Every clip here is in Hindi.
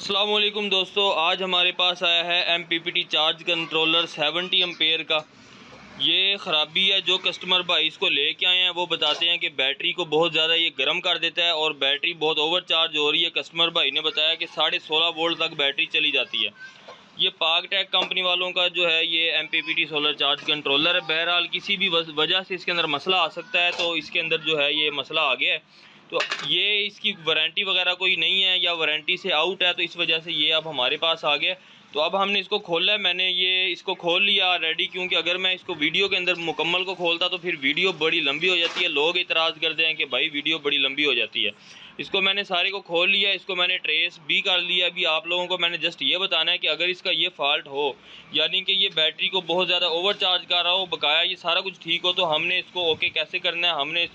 अस्सलाम वालेकुम दोस्तों, आज हमारे पास आया है MPPT चार्ज कंट्रोलर 70 एम्पेयर का। ये ख़राबी है जो कस्टमर भाई इसको लेके आए हैं वो बताते हैं कि बैटरी को बहुत ज़्यादा ये गर्म कर देता है और बैटरी बहुत ओवर चार्ज हो रही है। कस्टमर भाई ने बताया कि 16.5 वोल्ट तक बैटरी चली जाती है। ये पाकटेक कंपनी वालों का जो है ये MPPT सोलर चार्ज कंट्रोलर है। बहरहाल किसी भी वजह से इसके अंदर मसला आ सकता है, तो इसके अंदर जो है ये मसला आ गया है। तो ये इसकी वारंटी वगैरह कोई नहीं है या वारंटी से आउट है, तो इस वजह से ये अब हमारे पास आ गया। तो अब हमने इसको खोला है, मैंने ये इसको खोल लिया रेडी, क्योंकि अगर मैं इसको वीडियो के अंदर मुकम्मल को खोलता तो फिर वीडियो बड़ी लंबी हो जाती है। लोग इतराज़ करते हैं कि भाई वीडियो बड़ी लंबी हो जाती है। इसको मैंने सारे को खोल लिया, इसको मैंने ट्रेस भी कर लिया। अभी आप लोगों को मैंने जस्ट ये बताना है कि अगर इसका ये फॉल्ट हो, यानी कि ये बैटरी को बहुत ज़्यादा ओवर चार्ज कर रहा हो, बकाया ये सारा कुछ ठीक हो, तो हमने इसको ओके कैसे करना है, हमने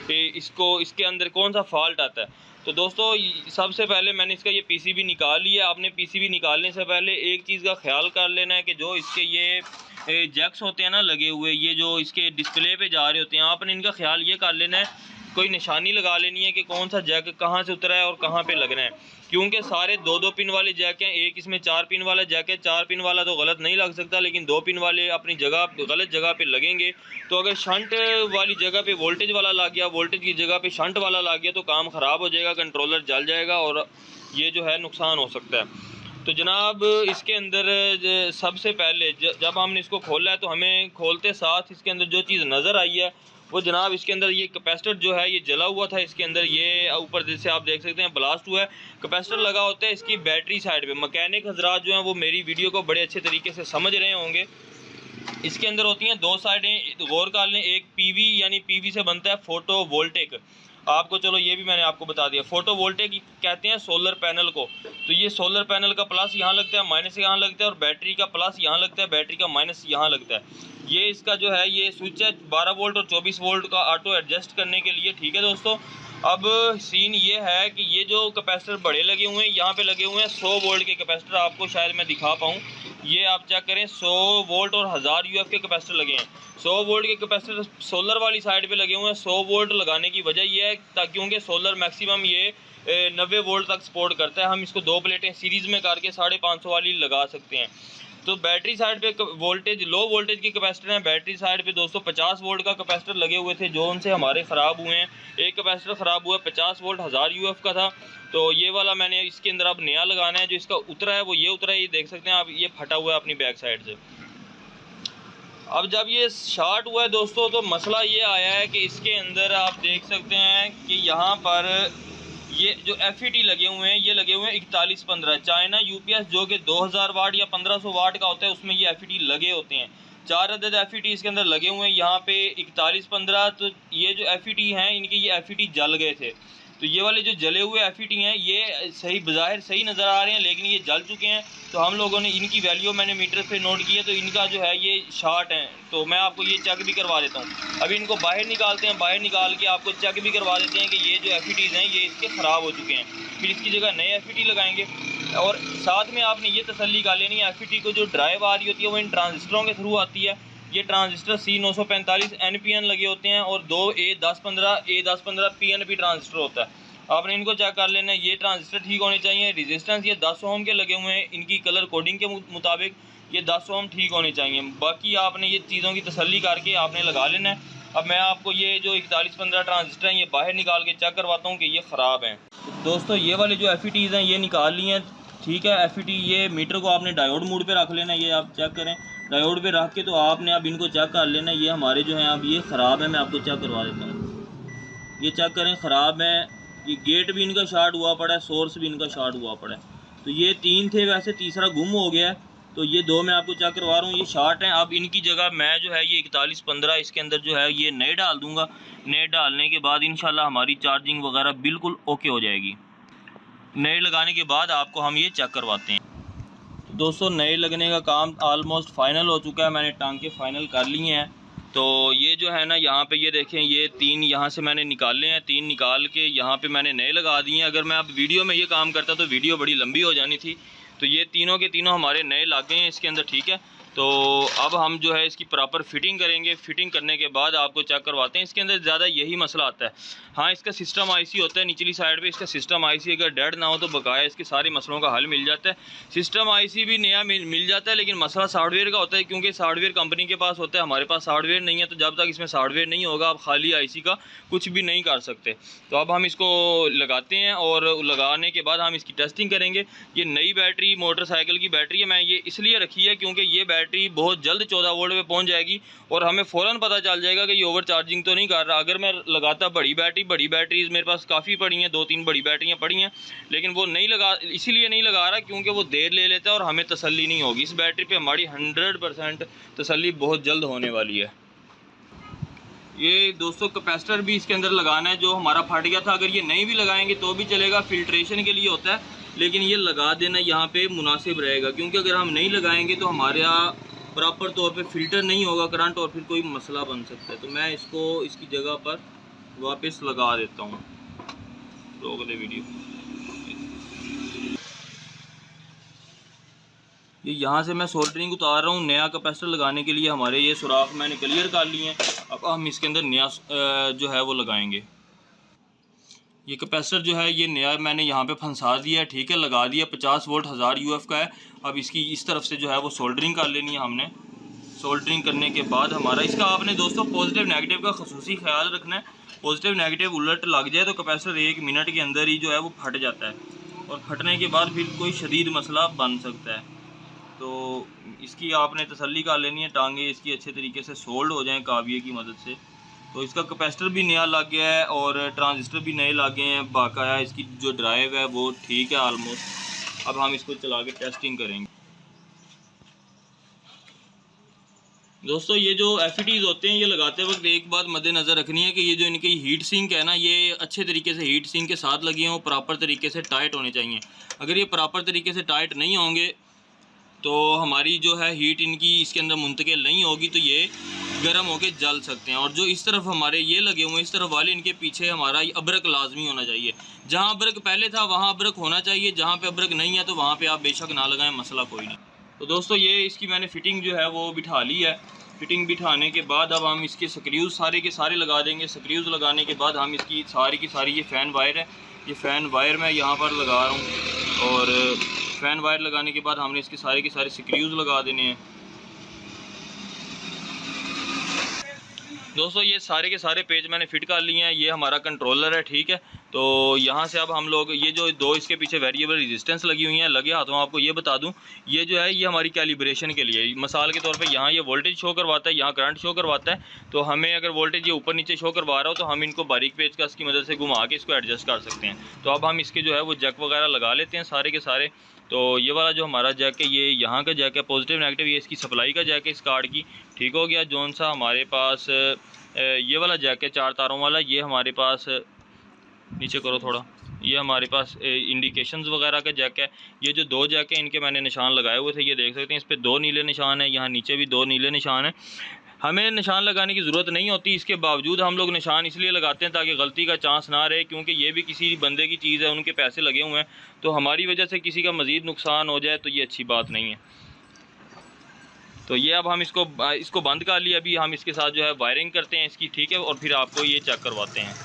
इसके अंदर कौन सा फॉल्ट आता है। तो दोस्तों सबसे पहले मैंने इसका ये PCB निकाल लिया। आपने PCB निकालने से पहले एक चीज़ का ख्याल कर लेना है कि जो इसके ये जैक्स होते हैं ना लगे हुए, ये जो इसके डिस्प्ले पे जा रहे होते हैं, आपने इनका ख्याल ये कर लेना है, कोई निशानी लगा लेनी है कि कौन सा जैक कहाँ से उतरा है और कहाँ पे लगना है। क्योंकि सारे 2-2 पिन वाले जैक हैं, एक इसमें 4 पिन वाला जैक है। 4 पिन वाला तो गलत नहीं लग सकता, लेकिन 2 पिन वाले अपनी जगह गलत जगह पे लगेंगे। तो अगर शंट वाली जगह पे वोल्टेज वाला लग गया, वोल्टेज की जगह पे शंट वाला लग गया, तो काम ख़राब हो जाएगा, कंट्रोलर जल जाएगा और ये जो है नुकसान हो सकता है। तो जनाब इसके अंदर सबसे पहले जब हमने इसको खोला है, तो हमें खोलते साथ इसके अंदर जो चीज़ नज़र आई है वो जनाब इसके अंदर ये कैपेसिटर जो है ये जला हुआ था। इसके अंदर ये ऊपर जैसे आप देख सकते हैं ब्लास्ट हुआ है, कैपेसिटर लगा होता है इसकी बैटरी साइड पे। मैकेनिक हजरात जो हैं वो मेरी वीडियो को बड़े अच्छे तरीके से समझ रहे होंगे। इसके अंदर होती हैं 2 साइडें, गौर कर लें। एक PV यानी PV से बनता है फोटो वोल्टेक। आपको चलो ये भी मैंने आपको बता दिया, फोटो वोल्टेक कहते हैं सोलर पैनल को। तो ये सोलर पैनल का प्लस यहाँ लगता है, माइनस यहाँ लगता है, और बैटरी का प्लस यहाँ लगता है, बैटरी का माइनस यहाँ लगता है। ये इसका जो है ये स्विच है 12 वोल्ट और 24 वोल्ट का ऑटो एडजस्ट करने के लिए। ठीक है दोस्तों, अब सीन ये है कि ये जो कैपेसिटर बड़े लगे हुए हैं, यहाँ पे लगे हुए हैं 100 वोल्ट के कैपेसिटर। आपको शायद मैं दिखा पाऊँ, ये आप चेक करें, 100 वोल्ट और 1000 UF के कैपेसिटर लगे हैं। 100 वोल्ट के कैपेसिटर सोलर वाली साइड पे लगे हुए हैं। 100 वोल्ट लगाने की वजह ये है क्योंकि सोलर मैक्सिमम ये 90 वोल्ट तक सपोर्ट करता है। हम इसको 2 प्लेटें सीरीज़ में करके 550 वाली लगा सकते हैं। तो बैटरी साइड पे वोल्टेज लो वोल्टेज की कैपेसिटर हैं। बैटरी साइड पे दोस्तों 50 वोल्ट का कैपेसिटर लगे हुए थे, जो उनसे हमारे ख़राब हुए हैं। एक कैपेसिटर ख़राब हुआ है 50 वोल्ट 1000 UF का था, तो ये वाला मैंने इसके अंदर अब नया लगाना है। जो इसका उतरा है वो ये उतरा है, ये देख सकते हैं आप, ये फटा हुआ है अपनी बैक साइड से। अब जब ये शॉर्ट हुआ है दोस्तों, तो मसला ये आया है कि इसके अंदर आप देख सकते हैं कि यहाँ पर ये जो FET लगे हुए हैं, ये लगे हुए हैं 4115 चाइना UPS, जो कि 2000 वाट या 1500 वाट का होता है, उसमें ये FET लगे होते हैं। 4 अदद FET इसके अंदर लगे हुए हैं यहाँ पे 4115। तो ये जो FET हैं इनके ये FET जल गए थे। तो ये वाले जो जले हुए FET हैं ये सही बज़ाहिर सही नज़र आ रहे हैं, लेकिन ये जल चुके हैं। तो हम लोगों ने इनकी वैल्यू मैंने मीटर पे नोट की है, तो इनका जो है ये शॉर्ट है। तो मैं आपको ये चेक भी करवा देता हूँ। अभी इनको बाहर निकालते हैं, बाहर निकाल के आपको चेक भी करवा देते हैं कि ये जो FETs हैं ये इसके ख़राब हो चुके हैं। फिर इसकी जगह नए FET लगाएंगे। और साथ में आपने ये तसल्ली कर लेनी है, FET को जो ड्राइव आ रही होती है वो इन ट्रांजिस्टरों के थ्रू आती है। ये ट्रांजिस्टर C945 NPN लगे होते हैं और 2 A1015 PNP ट्रांजिस्टर होता है। आपने इनको चेक कर लेना है, ये ट्रांजिस्टर ठीक होने चाहिए। रेजिस्टेंस ये 10 ओम के लगे हुए हैं, इनकी कलर कोडिंग के मुताबिक ये 10 ओम ठीक होने चाहिए। बाकी आपने ये चीज़ों की तसल्ली करके आपने लगा लेना है। अब मैं आपको ये जो 4115 ट्रांजिस्टर हैं ये बाहर निकाल के चेक करवाता हूँ कि ये ख़राब हैं। दोस्तों ये वाले जो FETs हैं ये निकाल लिए हैं। ठीक है, FET ये मीटर को आपने डायोड मोड पे रख लेना है, ये आप चेक करें डायोड पे रख के। तो आपने अब इनको चेक कर लेना है, ये हमारे जो हैं अब ये ख़राब है। मैं आपको चेक करवा देता हूँ, ये चेक करें ख़राब है। ये गेट भी इनका शॉर्ट हुआ पड़ा है, सोर्स भी इनका शॉर्ट हुआ पड़ा है। तो ये 3 थे, वैसे तीसरा गुम हो गया है। तो ये 2 मैं आपको चेक करवा रहा हूँ, ये शॉर्ट हैं। अब इनकी जगह मैं जो है ये 4115 इसके अंदर जो है ये नए डाल दूँगा। नए डालने के बाद इंशाल्लाह हमारी चार्जिंग वगैरह बिल्कुल ओके हो जाएगी। नए लगाने के बाद आपको हम ये चेक करवाते हैं। दोस्तों नए लगने का काम ऑलमोस्ट फाइनल हो चुका है, मैंने टांके फाइनल कर लिए हैं। तो ये जो है ना यहाँ पे ये देखें, ये 3 यहाँ से मैंने निकाले हैं, 3 निकाल के यहाँ पे मैंने नए लगा दिए हैं। अगर मैं अब वीडियो में ये काम करता तो वीडियो बड़ी लंबी हो जानी थी। तो ये तीनों के तीनों हमारे नए लग गए हैं इसके अंदर। ठीक है, तो अब हम जो है इसकी प्रॉपर फिटिंग करेंगे। फिटिंग करने के बाद आपको चेक करवाते हैं। इसके अंदर ज़्यादा यही मसला आता है। हाँ, इसका सिस्टम आईसी होता है निचली साइड पे, इसका सिस्टम आईसी अगर डेड ना हो तो बकाया इसके सारे मसलों का हल मिल जाता है। सिस्टम आईसी भी नया मिल जाता है, लेकिन मसला सॉफ्टवेयर का होता है, क्योंकि सॉफ्टवेयर कंपनी के पास होता है, हमारे पास सॉफ्टवेयर नहीं है। तो जब तक इसमें सॉफ्टवेयर नहीं होगा आप खाली आईसी का कुछ भी नहीं कर सकते। तो अब हम इसको लगाते हैं और लगाने के बाद हम इसकी टेस्टिंग करेंगे। ये नई बैटरी मोटरसाइकिल की बैटरी है। मैं ये इसलिए रखी है क्योंकि ये बैटरी बहुत जल्द 14 वोल्ट पे पहुंच जाएगी और हमें फ़ौरन पता चल जाएगा कि ये ओवर चार्जिंग तो नहीं कर रहा। अगर मैं लगाता बड़ी बैटरीज मेरे पास काफ़ी पड़ी हैं, 2-3 बड़ी बैटरियाँ पड़ी हैं, लेकिन वो नहीं लगा, इसीलिए नहीं लगा रहा क्योंकि वो देर ले लेता है और हमें तसल्ली नहीं होगी। इस बैटरी पे हमारी 100% तसल्ली बहुत जल्द होने वाली है। ये दोस्तों कैपेसिटर भी इसके अंदर लगाना है जो हमारा फट गया था। अगर ये नहीं भी लगाएंगे तो भी चलेगा, फिल्ट्रेशन के लिए होता है, लेकिन ये लगा देना यहाँ पे मुनासिब रहेगा, क्योंकि अगर हम नहीं लगाएंगे तो हमारे यहाँ प्रॉपर तौर पे फ़िल्टर नहीं होगा करंट और फिर कोई मसला बन सकता है। तो मैं इसको इसकी जगह पर वापस लगा देता हूँ। रोक दे वीडियो। ये यहाँ से मैं सोल्डरिंग उतार रहा हूँ नया कैपेसिटर लगाने के लिए। हमारे ये सुराख मैंने क्लियर कर लिए हैं। अब हम इसके अंदर नया जो है वो लगाएंगे। ये कैपेसिटर जो है ये नया मैंने यहाँ पे फंसा दिया है, ठीक है, लगा दिया। 50 वोल्ट 1000 यूएफ का है। अब इसकी इस तरफ से जो है वो सोल्डरिंग कर लेनी है हमने। सोल्डरिंग करने के बाद हमारा इसका आपने दोस्तों पॉजिटिव नेगेटिव का खसूसी ख्याल रखना है। पॉजिटिव नेगेटिव उलट लग जाए तो कैपेसिटर 1 मिनट के अंदर ही जो है वो फट जाता है और फटने के बाद फिर कोई शदीद मसला बन सकता है। तो इसकी आपने तसल्ली कर लेनी है, टांगे इसकी अच्छे तरीके से सोल्ड हो जाएं काविये की मदद से। तो इसका कैपेसिटर भी नया लग गया है और ट्रांजिस्टर भी नए लग गए हैं। बाकाया इसकी जो ड्राइव है वो ठीक है आलमोस्ट। अब हम इसको चला के टेस्टिंग करेंगे। दोस्तों ये जो FETs होते हैं ये लगाते वक्त एक बात मद्देनज़र रखनी है कि ये जो इनकी हीट सिंक है ना, ये अच्छे तरीके से हीट सिंक के साथ लगे हों, प्रॉपर तरीके से टाइट होने चाहिए। अगर ये प्रॉपर तरीके से टाइट नहीं होंगे तो हमारी जो है हीट इनकी इसके अंदर मुंतकिल नहीं होगी, तो ये गर्म होके जल सकते हैं। और जो इस तरफ हमारे ये लगे हुए हैं इस तरफ वाले, इनके पीछे हमारा अबरक लाजमी होना चाहिए। जहाँ अबरक पहले था वहाँ अबरक होना चाहिए, जहाँ पे अबरक नहीं है तो वहाँ पे आप बेशक ना लगाएं, मसला कोई नहीं। तो दोस्तों ये इसकी मैंने फ़िटिंग जो है वो बिठा ली है। फ़िटिंग बिठाने के बाद अब हम इसके स्क्रूज़ सारे के सारे लगा देंगे। स्क्रूज़ लगाने के बाद हम इसकी सारी की सारी, ये फ़ैन वायर है, ये फ़ैन वायर मैं यहाँ पर लगा रहा हूँ और फ़ैन वायर लगाने के बाद हमने इसके सारे के सारे स्क्रूज़ लगा देने हैं। दोस्तों ये सारे के सारे पेज मैंने फ़िट कर लिए हैं। ये हमारा कंट्रोलर है, ठीक है। तो यहाँ से अब हम लोग ये जो दो इसके पीछे वेरिएबल रेजिस्टेंस लगी हुई हैं, लगे हाथों आपको ये बता दूं, ये जो है ये हमारी कैलिब्रेशन के लिए, मिसाल के तौर पे यहाँ ये वोल्टेज शो करवाता है, यहाँ करंट शो करवाता है। तो हमें अगर वोल्टेज ये ऊपर नीचे शो करवा रहा हो तो हम इनको बारीक पेचकस की मदद से घुमा के इसको एडजस्ट कर सकते हैं। तो अब हम इसके जो है वो जैक वगैरह लगा लेते हैं सारे के सारे। तो ये वाला जो हमारा जैक है ये यहाँ का जैक है, पॉजिटिव नेगेटिव, ये इसकी सप्लाई का जैक है इस कार्ड की, ठीक हो गया। जोन सा हमारे पास ये वाला जैक है 4 तारों वाला, ये हमारे पास नीचे करो थोड़ा, ये हमारे पास इंडिकेशंस वगैरह का जैक है। ये जो 2 जैक हैं इनके मैंने निशान लगाए हुए थे, ये देख सकते हैं, इस पे 2 नीले निशान हैं, यहाँ नीचे भी 2 नीले निशान हैं। हमें निशान लगाने की ज़रूरत नहीं होती, इसके बावजूद हम लोग निशान इसलिए लगाते हैं ताकि गलती का चांस ना रहे, क्योंकि ये भी किसी बंदे की चीज़ है, उनके पैसे लगे हुए हैं, तो हमारी वजह से किसी का मज़ीद नुकसान हो जाए तो ये अच्छी बात नहीं है। तो ये अब हम इसको बंद कर लिया। अभी हम इसके साथ जो है वायरिंग करते हैं इसकी, ठीक है, और फिर आपको ये चेक करवाते हैं।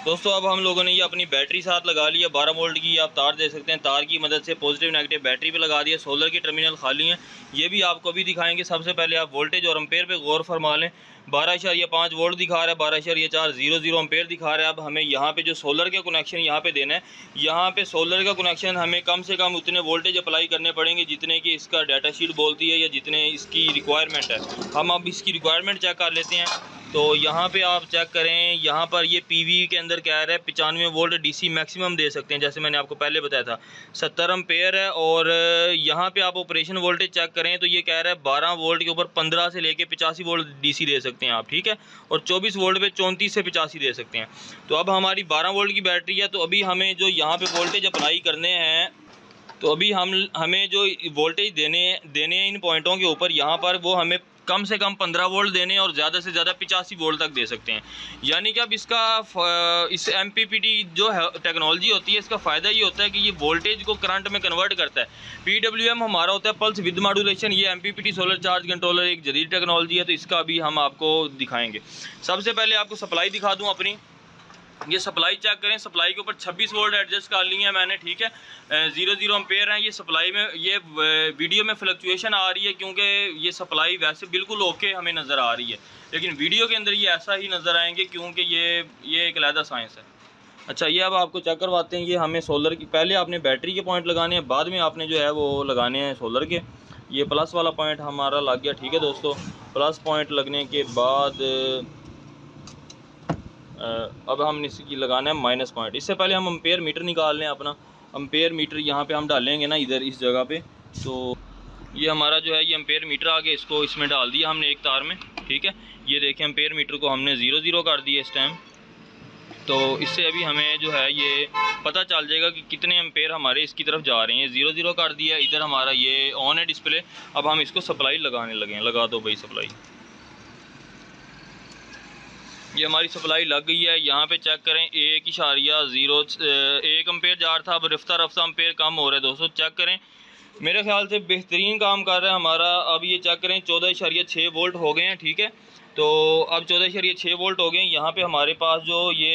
दोस्तों अब हम लोगों ने ये अपनी बैटरी साथ लगा लिया, 12 वोल्ट की आप तार दे सकते हैं, तार की मदद से पॉजिटिव नेगेटिव बैटरी पे लगा दिया। सोलर के टर्मिनल खाली हैं, ये भी आपको भी दिखाएंगे। सबसे पहले आप वोल्टेज और एम्पेयर पे गौर फरमा लें। 12.5 वोल्ट दिखा रहा है, 12.400 एम्पेयर दिखा रहा है। अब हमें यहाँ पे जो सोलर का कनेक्शन यहाँ पे देना है, यहाँ पे सोलर का कनेक्शन हमें कम से कम उतने वोल्टेज अप्लाई करने पड़ेंगे जितने कि इसका डाटा शीट बोलती है या जितने इसकी रिक्वायरमेंट है। हम अब इसकी रिक्वायरमेंट चेक कर लेते हैं। तो यहाँ पे आप चेक करें, यहाँ पर ये PV के अंदर क्या है, 95 वोल्ट DC मैक्सिमम दे सकते हैं, जैसे मैंने आपको पहले बताया था। 70 एम्पेयर है। और यहाँ पे आप ऑपरेशन वोल्टेज चेक करें तो ये कह रहा है 12 वोल्ट के ऊपर 15 से लेके 85 वोल्ट DC दे सकते हैं आप, ठीक है। और 24 वोल्ट पे 34 से 85 दे सकते हैं। तो अब हमारी 12 वोल्ट की बैटरी है, तो अभी हमें जो यहाँ पे वोल्टेज अप्लाई करने हैं, तो अभी हमें जो वोल्टेज देने हैं इन पॉइंटों के ऊपर, यहाँ पर वो हमें कम से कम 15 वोल्ट देने और ज़्यादा से ज़्यादा 85 वोल्ट तक दे सकते हैं। यानी कि अब इसका इस MPPT जो है टेक्नोलॉजी होती है, इसका फ़ायदा ये होता है कि ये वोल्टेज को करंट में कन्वर्ट करता है। PWM हमारा होता है पल्स विद मॉड्यूलेशन। ये MPPT सोलर चार्ज कंट्रोलर एक जदीद टेक्नोलॉजी है, तो इसका अभी हम आपको दिखाएँगे। सबसे पहले आपको सप्लाई दिखा दूँ अपनी। ये सप्लाई चेक करें, सप्लाई के ऊपर 26 वोल्ट एडजस्ट कर ली है मैंने, ठीक है। 0 एम्पेयर है ये सप्लाई में। ये वीडियो में फ्लक्चुएशन आ रही है क्योंकि ये सप्लाई वैसे बिल्कुल ओके हमें नज़र आ रही है, लेकिन वीडियो के अंदर ये ऐसा ही नज़र आएंगे क्योंकि ये एक अलग साइंस है। अच्छा, ये अब आपको चेक करवाते हैं। ये हमें सोलर की, पहले आपने बैटरी के पॉइंट लगाने हैं, बाद में आपने जो है वो लगाने हैं सोलर के। ये प्लस वाला पॉइंट हमारा लग गया, ठीक है दोस्तों। प्लस पॉइंट लगने के बाद अब हम इसकी लगाना है माइनस पॉइंट। इससे पहले हम एम्पेयर मीटर निकाल लें अपना। एम्पेयर मीटर यहाँ पे हम डालेंगे ना, इधर इस जगह पे। तो ये हमारा जो है ये एम्पेयर मीटर आ गया, इसको इसमें डाल दिया हमने एक तार में, ठीक है। ये देखें एम्पेयर मीटर को हमने 0 कर दिया इस टाइम। तो इससे अभी हमें जो है ये पता चल जाएगा कि कितने एम्पेयर हमारे इसकी तरफ जा रहे हैं। 0 कर दिया। इधर हमारा ये ऑन है डिस्प्ले। अब हम इसको सप्लाई लगाने लगे हैं। लगा दो भाई सप्लाई। ये हमारी सप्लाई लग गई है। यहाँ पे चेक करें 1.1 एम्पेयर जा रहा था, अब रफ्ता एम्पेयर कम हो रहा है दोस्तों। चेक करें, मेरे ख्याल से बेहतरीन काम कर रहा है हमारा। अब ये चेक करें 14.6 वोल्ट हो गए हैं, ठीक है। तो अब 14.6 वोल्ट हो गए हैं। यहाँ पे हमारे पास जो ये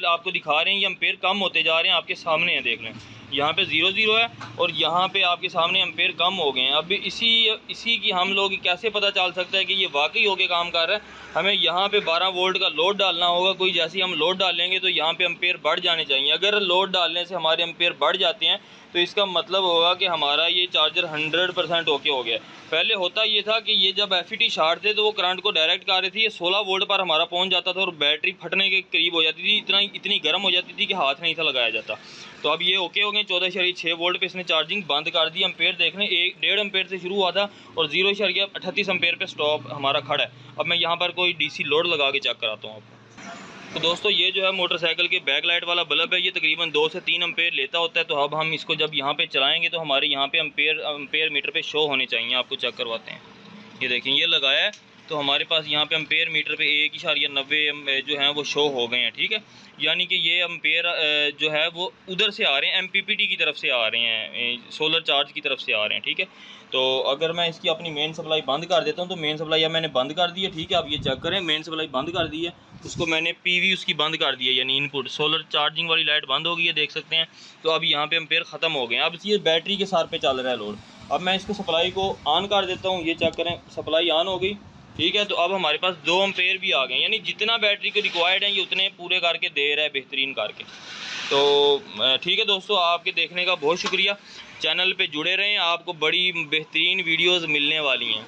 आपको दिखा रहे हैं ये एम्पेयर कम होते जा रहे हैं, आपके सामने हैं, देख लें। यहाँ पे 0 है और यहाँ पे आपके सामने एम्पेयर कम हो गए हैं। अब इसी की हम लोग कैसे पता चल सकता है कि ये वाकई होके काम कर रहा है। हमें यहाँ पे 12 वोल्ट का लोड डालना होगा कोई। जैसे ही हम लोड डालेंगे तो यहाँ पे एम्पेयर बढ़ जाने चाहिए। अगर लोड डालने से हमारे एम्पेयर बढ़ जाते हैं तो इसका मतलब होगा कि हमारा ये चार्जर 100% ओके हो गया। पहले होता ये था कि ये जब FET शार्ट थे तो वो करंट को डायरेक्ट कर रही थी, ये 16 वोल्ट पर हमारा पहुंच जाता था और बैटरी फटने के करीब हो जाती थी। इतनी गर्म हो जाती थी कि हाथ नहीं था लगाया जाता। तो अब ये ओके हो गए। 14.6 वोल्ट पे इसने चार्जिंग बंद कर दी। एम्पेयर देख लें 1.5 एम्पेयर से शुरू हुआ था और 0.38 एम्पेयर पे स्टॉप हमारा खड़ा है। अब मैं यहाँ पर कोई DC लोड लगा के चेक कराता हूँ आपको। तो दोस्तों ये जो है मोटरसाइकिल के बैक लाइट वाला बल्ब है, ये तकरीबन 2 से 3 एम्पेयर लेता होता है। तो अब हम इसको जब यहाँ पे चलाएंगे तो हमारे यहाँ पे एम्पेयर मीटर पे शो होने चाहिए। आपको चेक करवाते हैं। ये देखें ये लगाया है तो हमारे पास यहाँ पे एम्पेयर मीटर पे 1.90 जो है वो शो हो गए हैं, ठीक है। यानी कि ये एम्पेयर जो है वो उधर से आ रहे हैं, MPPT की तरफ से आ रहे हैं, सोलर चार्ज की तरफ से आ रहे हैं, ठीक है। तो अगर मैं इसकी अपनी मेन सप्लाई बंद कर देता हूँ तो मेन सप्लाई अब मैंने बंद कर दी है, ठीक है। अब ये चेक करें, मेन सप्लाई बंद कर दी है, उसको मैंने PV उसकी बंद कर दी है, यानी इनपुट सोलर चार्जिंग वाली लाइट बंद हो गई है, देख सकते हैं। तो अब यहाँ पे एम्पेयर ख़त्म हो गए हैं। अब ये बैटरी के साथ पे चल रहा है लोड। अब मैं इसको सप्लाई को ऑन कर देता हूँ। ये चेक करें सप्लाई ऑन हो गई, ठीक है। तो अब हमारे पास 2 एम्पेयर भी आ गए, यानी जितना बैटरी को रिक्वायर्ड है ये उतने पूरे करके दे रहा है, बेहतरीन करके। तो ठीक है दोस्तों, आपके देखने का बहुत शुक्रिया। चैनल पे जुड़े रहें, आपको बड़ी बेहतरीन वीडियोस मिलने वाली हैं।